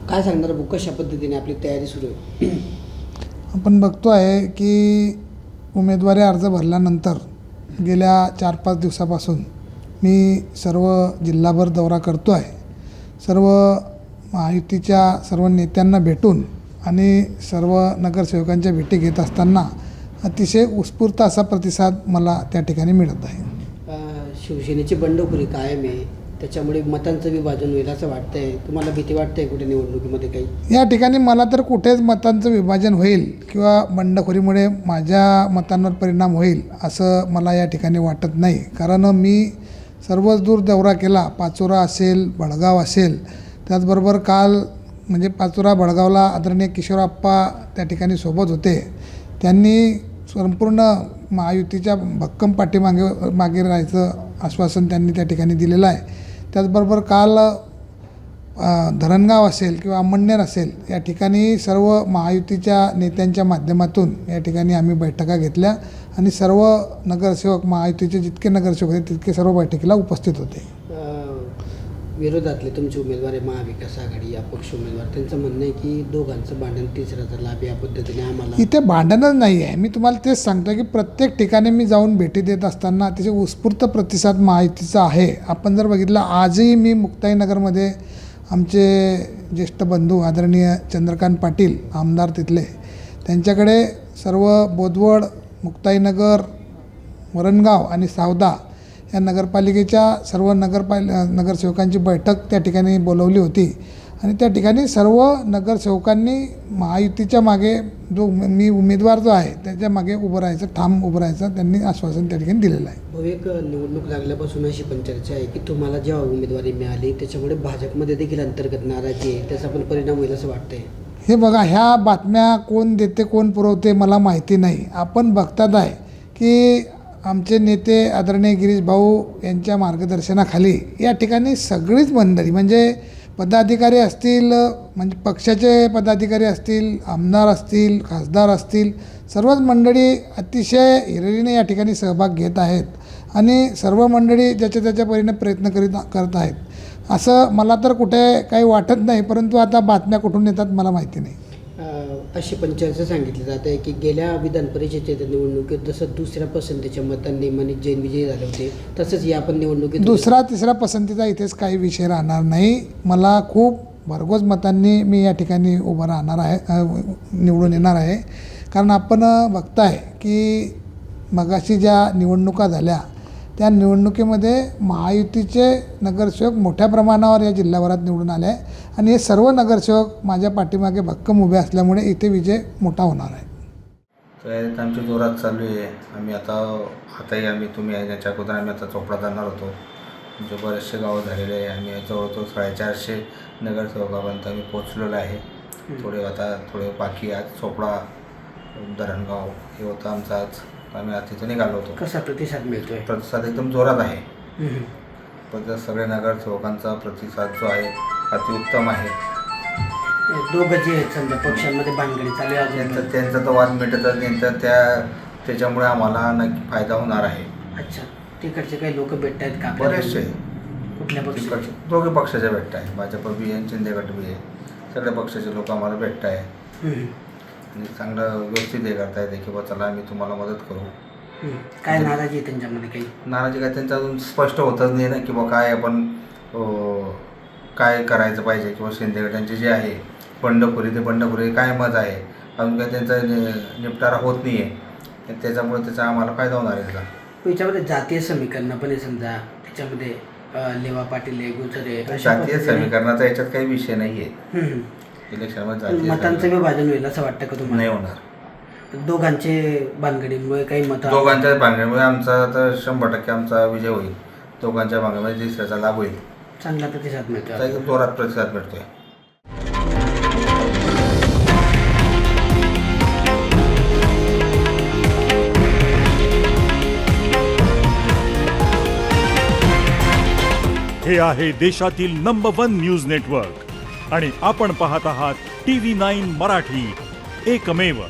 काय सांगणार बुक कशा पद्धतीने आपली तयारी सुरू आहे? आपण बघतो आहे की उमेदवारी अर्ज भरल्यानंतर गेल्या 4-5 दिवसापासून मी सर्व जिल्हाभर दौरा करतो आहे. सर्व महायुतीच्या सर्व नेत्यांना भेटून आणि सर्व नगरसेवकांच्या भेटी घेत असताना अतिशय उत्स्फूर्त असा प्रतिसाद मला त्या ठिकाणी मिळत आहे. शिवसेनेची बंडखोरी कायम आहे, त्याच्यामुळे मतांचं विभाजन होईल असं वाटतंय. तुम्हाला भीती वाटते कुठे निवडणुकीमध्ये काही? या ठिकाणी मला तर कुठेच मतांचं विभाजन होईल किंवा बंडखोरीमुळे माझ्या मतांवर परिणाम होईल असं मला या ठिकाणी वाटत नाही. कारण मी सर्वच दूर दौरा केला. पाचोरा असेल, बडगाव असेल, त्याचबरोबर काल म्हणजे पाचोरा बडगावला आदरणीय किशोरप्पा त्या ठिकाणी सोबत होते. त्यांनी संपूर्ण महायुतीच्या भक्कम मागे राहायचं आश्वासन त्यांनी त्या ठिकाणी दिलेलं आहे. त्याचबरोबर काल धरणगाव असेल किंवा अमळनेर असेल या ठिकाणी सर्व महायुतीच्या नेत्यांच्या माध्यमातून या ठिकाणी आम्ही बैठका घेतल्या आणि सर्व नगरसेवक महायुतीचे जितके नगरसेवक होते तितके सर्व बैठकीला उपस्थित होते. विरोधातले तुमचे उमेदवार आहे महाविकास आघाडी अपक्ष उमेदवार, त्यांचं म्हणणं आहे की दोघांचं भांडण तिसऱ्याचा लाभ या पद्धतीने आम्हाला. इथे भांडणच नाही आहे. मी तुम्हाला तेच सांगतो की प्रत्येक ठिकाणी मी जाऊन भेटी देत असताना अतिशय उत्स्फूर्त प्रतिसाद महायुतीचा आहे. आपण जर बघितलं आजही मी मुक्ताईनगरमध्ये आमचे ज्येष्ठ बंधू आदरणीय चंद्रकांत पाटील आमदार तिथले, त्यांच्याकडे सर्व बोदवड, मुक्ताईनगर, वरणगाव आणि सावदा या नगरपालिकेच्या सर्व नगरसेवकांची बैठक त्या ठिकाणी बोलवली होती आणि त्या ठिकाणी सर्व नगरसेवकांनी महायुतीच्या मागे जो मी उमेदवार जो आहे त्याच्या मागे उभं राहायचं, ठाम उभं राहायचं त्यांनी आश्वासन त्या ठिकाणी दिलेलं आहे. एक निवडणूक लागल्यापासून अशी पण चर्चा आहे की तुम्हाला जेव्हा उमेदवारी मिळाली त्याच्यामुळे भाजपमध्ये देखील अंतर्गत नाराजी आहे, त्याचा पण परिणाम होईल असं वाटतंय. हे बघा, ह्या बातम्या कोण देते कोण पुरवते मला माहिती नाही. आपण बघतात आहे की आमचे नेते आदरणीय गिरीश भाऊ यांच्या मार्गदर्शनाखाली या ठिकाणी सगळीच मंडळी म्हणजे पदाधिकारी असतील, म्हणजे पक्षाचे पदाधिकारी असतील, आमदार असतील, खासदार असतील, सर्वच मंडळी अतिशय हिरिरीने या ठिकाणी सहभाग घेत आहेत आणि सर्व मंडळी ज्याच्या त्याच्या परीने प्रयत्न करत आहेत. असं मला तर कुठे काही वाटत नाही, परंतु आता बातम्या कुठून येतात मला माहिती नाही. अशी पण चर्चा सांगितली जाते की गेल्या विधान परिषदेच्या निवडणुकीत जसं दुसऱ्या पसंतीच्या मतांनी मनीष जैन विजयी झाले होते तसंच या पण निवडणुकीत दुसरा तिसरा पसंतीचा इथेच काही विषय राहणार नाही. मला खूप भरघोस मतांनी मी या ठिकाणी उभं राहणार आहे, निवडून येणार आहे. कारण आपण बघताय की मगाशी ज्या निवडणुका झाल्या त्या निवडणुकीमध्ये महायुतीचे नगरसेवक मोठ्या प्रमाणावर या जिल्हाभरात निवडून आले आहे आणि हे सर्व नगरसेवक माझ्या पाठीमागे भक्कम उभे असल्यामुळे इथे विजय मोठा होणार आहे. तयारीत आमची जोरात चालू आहे. आम्ही तुम्ही याच्या अगोदर आम्ही आता चोपडा जाणार होतो. आमचे बरेचसे गावं झालेले आहे. आम्ही जवळजवळ 450 नगरसेवकापर्यंत आम्ही पोचलेलो आहे. थोडे बाकी आज चोपडा, धरणगाव हे होतं आमचं. आज आम्ही आज तिथे निघालो होतो. कसा प्रतिसाद मिळतोय? प्रतिसाद एकदम जोरात आहे. पण सगळ्या नगरसेवकांचा प्रतिसाद जो आहे अतिउत्तम आहे. दोघं जे आहेत समजा पक्षांमध्ये भानगडी चालू आहे त्यांचा तर वाद मिटतच नाही, तर त्याच्यामुळे आम्हाला नक्की फायदा होणार आहे. अच्छा, तिकडचे काही लोक भेटत आहेत का? बरेचसे. कुठल्या पक्षाचे? दोघे पक्षाचे भेटत आहे. भाजप बी आहे, शिंदे गट बी आहे. सगळ्या पक्षाचे लोक आम्हाला भेटत आहे आणि चांगलं व्यवस्थित हे करता येते की बा चला आम्ही तुम्हाला मदत करू. काय नाराजी आहे त्यांच्यामध्ये? काही नाराजी काय त्यांचं अजून स्पष्ट होतच नाही ना की बा काय आपण काय करायचं पाहिजे किंवा शिंदे गटांचे जे आहे बंडखोरी काय मत आहे अजून काय त्यांचा निपटारा होत नाही आहे. त्याच्यामुळे त्याचा आम्हाला फायदा होणार आहे. त्याचा याच्यामध्ये जातीय समीकरण पण आहे समजा, त्याच्यामध्ये लेवा पाटील आहे, गुजरे, जातीय समीकरणाचा याच्यात काही विषय नाही आहे. इलेक्शनमध्ये मतांचं विभाजन होईल असं वाटतं का तुम्हाला? नाही होणार. दोघांचे भानगडीमुळे काही मत, दोघांच्या भानगडीमुळे आमचा तर 100% आमचा विजय होईल. दोघांच्या भानगडीमध्ये तिसऱ्याचा लाभ होईल. चांगला प्रतिसाद मिळतो, जोरात प्रतिसाद मिळतोय. हे आहे देशातील नंबर 1 न्यूज नेटवर्क आणि आपण पाहत आहात TV9 मराठी, एकमेव.